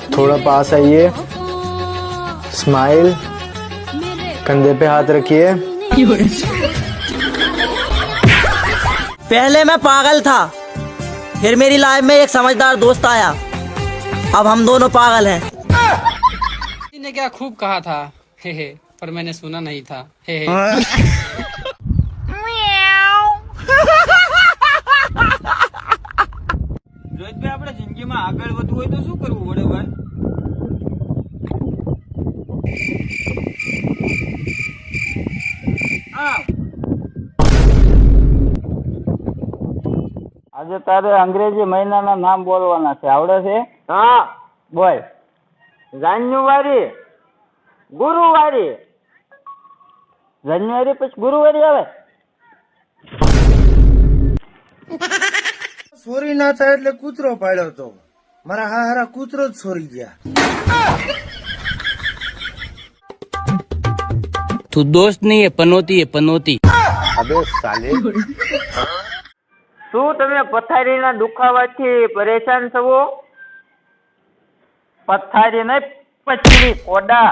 थोड़ा पास आइए, स्माइल, कंधे पे हाथ रखिए। पहले मैं पागल था, फिर मेरी लाइफ में एक समझदार दोस्त आया, अब हम दोनों पागल हैं। ने क्या खूब कहा था, हे हे, पर मैंने सुना नहीं था, हे हे। રોહિતભાઈ આપણે જિંદગીમાં આગળ વધવું હોય તો શું કરવું પડે ભાઈ? આજે તારે અંગ્રેજી મહિનાના નામ બોલવાના છે, આવડે છે? હા બોલ. જાન્યુઆરી, ગુરુવારી. જાન્યુઆરી પછી ગુરુવારી આવે. ચોરી ના થાય એટલે કૂતરો પાડ્યો તો મારા હારા કૂતરો જ ચોરી ગયા. तू दोस्त नहीं है, पनौती है, पनौती। अबे साले। શું તમે પથારીના દુખાવાથી પરેશાન છો? પથારી નહીં, પથરી કોડા.